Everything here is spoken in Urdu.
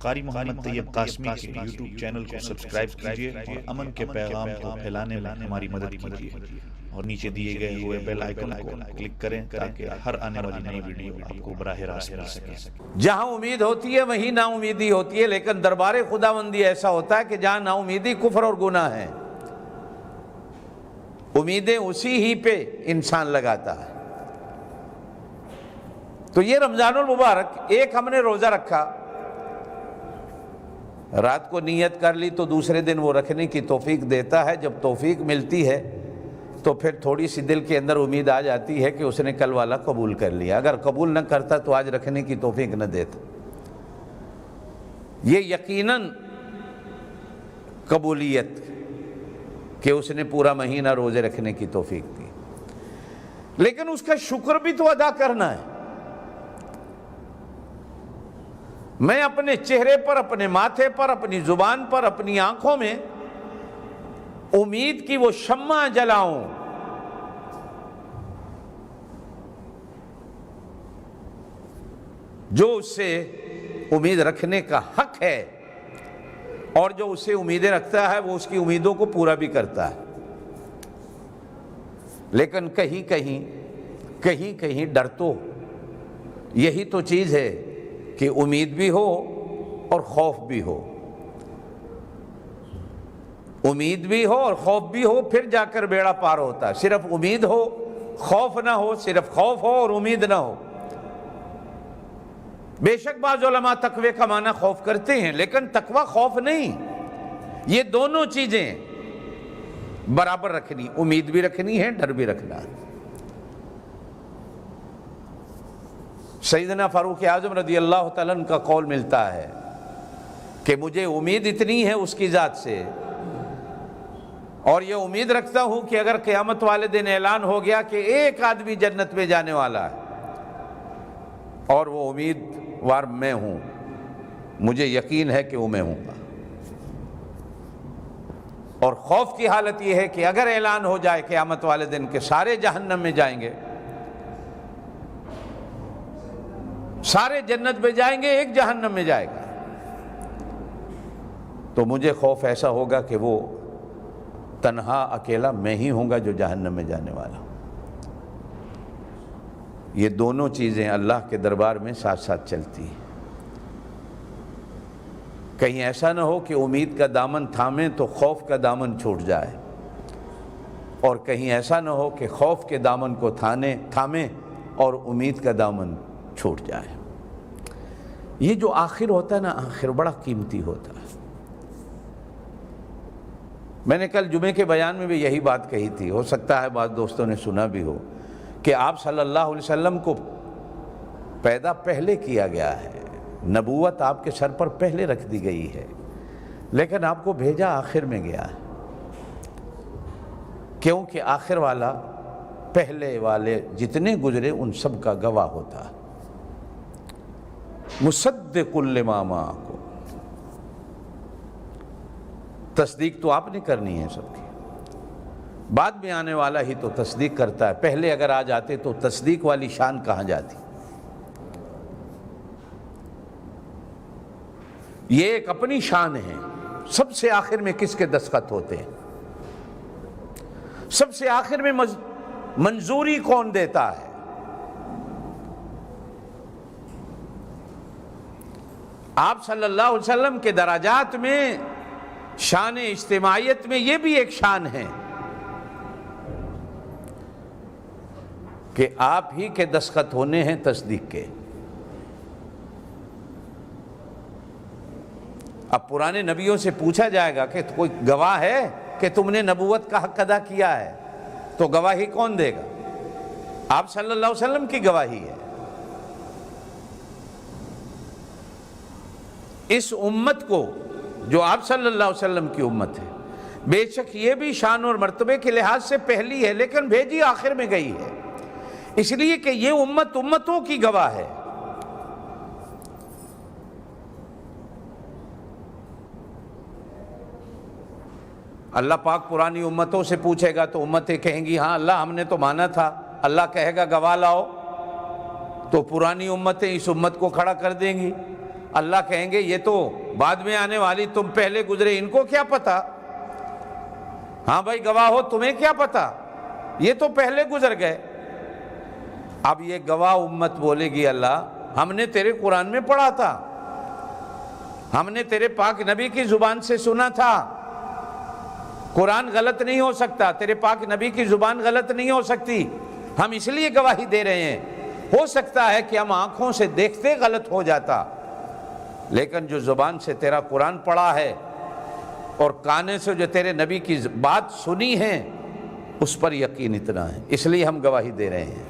قاری محمد طیب قاسمی کے یوٹیوب چینل کو سبسکرائب کیجیے اور امن کے پیغام کو پھیلانے میں ہماری مدد کیجیے اور نیچے دیے گئے ہوئے بیل آئیکن کو کلک کریں تاکہ ہر آنے والی نئی ویڈیو آپ کو براہ راست مل سکے۔ جہاں امید ہوتی ہے وہیں نا امیدی ہوتی ہے، لیکن دربار خداوندی ایسا ہوتا ہے کہ جہاں نا امیدی کفر اور گناہ ہے، امیدیں اسی ہی پہ انسان لگاتا ہے۔ تو یہ رمضان المبارک ایک ہم نے روزہ رکھا، رات کو نیت کر لی تو دوسرے دن وہ رکھنے کی توفیق دیتا ہے۔ جب توفیق ملتی ہے تو پھر تھوڑی سی دل کے اندر امید آ جاتی ہے کہ اس نے کل والا قبول کر لیا، اگر قبول نہ کرتا تو آج رکھنے کی توفیق نہ دیتا۔ یہ یقیناً قبولیت کہ اس نے پورا مہینہ روزے رکھنے کی توفیق دی، لیکن اس کا شکر بھی تو ادا کرنا ہے۔ میں اپنے چہرے پر، اپنے ماتھے پر، اپنی زبان پر، اپنی آنکھوں میں امید کی وہ شمع جلاؤں جو اس سے امید رکھنے کا حق ہے، اور جو اس سے امیدیں رکھتا ہے وہ اس کی امیدوں کو پورا بھی کرتا ہے۔ لیکن کہیں کہیں ڈر تو یہی تو چیز ہے کہ امید بھی ہو اور خوف بھی ہو، امید بھی ہو اور خوف بھی ہو، پھر جا کر بیڑا پار ہوتا ہے۔ صرف امید ہو خوف نہ ہو، صرف خوف ہو اور امید نہ ہو۔ بے شک بعض علماء تقوی کا معنی خوف کرتے ہیں، لیکن تقوی خوف نہیں، یہ دونوں چیزیں برابر رکھنی، امید بھی رکھنی ہے، ڈر بھی رکھنا ہے۔ سیدنا فاروق اعظم رضی اللہ تعالیٰ عنہ کا قول ملتا ہے کہ مجھے امید اتنی ہے اس کی ذات سے، اور یہ امید رکھتا ہوں کہ اگر قیامت والے دن اعلان ہو گیا کہ ایک آدمی جنت میں جانے والا ہے اور وہ امیدوار میں ہوں، مجھے یقین ہے کہ وہ میں ہوں گا۔ اور خوف کی حالت یہ ہے کہ اگر اعلان ہو جائے قیامت والے دن کہ سارے جہنم میں جائیں گے، سارے جنت میں جائیں گے، ایک جہنم میں جائے گا، تو مجھے خوف ایسا ہوگا کہ وہ تنہا اکیلا میں ہی ہوں گا جو جہنم میں جانے والا ہوں۔ یہ دونوں چیزیں اللہ کے دربار میں ساتھ ساتھ چلتی ہیں۔ کہیں ایسا نہ ہو کہ امید کا دامن تھامیں تو خوف کا دامن چھوٹ جائے، اور کہیں ایسا نہ ہو کہ خوف کے دامن کو تھامیں اور امید کا دامن چھوٹ جائے۔ یہ جو آخر ہوتا ہے نا، آخر بڑا قیمتی ہوتا ہے۔ میں نے کل جمعے کے بیان میں بھی یہی بات کہی تھی، ہو سکتا ہے بعض دوستوں نے سنا بھی ہو، کہ آپ صلی اللہ علیہ وسلم کو پیدا پہلے کیا گیا ہے، نبوت آپ کے سر پر پہلے رکھ دی گئی ہے، لیکن آپ کو بھیجا آخر میں گیا ہے، کیونکہ آخر والا پہلے والے جتنے گزرے ان سب کا گواہ ہوتا ہے۔ مصدق لما معکم، تصدیق تو آپ نے کرنی ہے سب کی، بعد میں آنے والا ہی تو تصدیق کرتا ہے، پہلے اگر آ جاتے تو تصدیق والی شان کہاں جاتی۔ یہ ایک اپنی شان ہے، سب سے آخر میں کس کے دستخط ہوتے ہیں، سب سے آخر میں منظوری کون دیتا ہے۔ آپ صلی اللہ علیہ وسلم کے درجات میں، شان اجتماعیت میں یہ بھی ایک شان ہے کہ آپ ہی کے دستخط ہونے ہیں تصدیق کے۔ اب پرانے نبیوں سے پوچھا جائے گا کہ کوئی گواہ ہے کہ تم نے نبوت کا حق ادا کیا ہے، تو گواہی کون دے گا؟ آپ صلی اللہ علیہ وسلم کی گواہی ہے۔ اس امت کو جو آپ صلی اللہ علیہ وسلم کی امت ہے، بے شک یہ بھی شان اور مرتبے کے لحاظ سے پہلی ہے، لیکن بھیجی آخر میں گئی ہے، اس لیے کہ یہ امت امتوں کی گواہ ہے۔ اللہ پاک پرانی امتوں سے پوچھے گا تو امتیں کہیں گی ہاں اللہ ہم نے تو مانا تھا، اللہ کہے گا گواہ لاؤ، تو پرانی امتیں اس امت کو کھڑا کر دیں گی، اللہ کہیں گے یہ تو بعد میں آنے والی، تم پہلے گزرے، ان کو کیا پتا؟ ہاں بھائی گواہ ہو، تمہیں کیا پتا؟ یہ تو پہلے گزر گئے۔ اب یہ گواہ امت بولے گی اللہ ہم نے تیرے قرآن میں پڑھا تھا، ہم نے تیرے پاک نبی کی زبان سے سنا تھا، قرآن غلط نہیں ہو سکتا، تیرے پاک نبی کی زبان غلط نہیں ہو سکتی، ہم اس لیے گواہی دے رہے ہیں۔ ہو سکتا ہے کہ ہم آنکھوں سے دیکھتے غلط ہو جاتا، لیکن جو زبان سے تیرا قرآن پڑھا ہے اور کانے سے جو تیرے نبی کی بات سنی ہے اس پر یقین اتنا ہے، اس لیے ہم گواہی دے رہے ہیں۔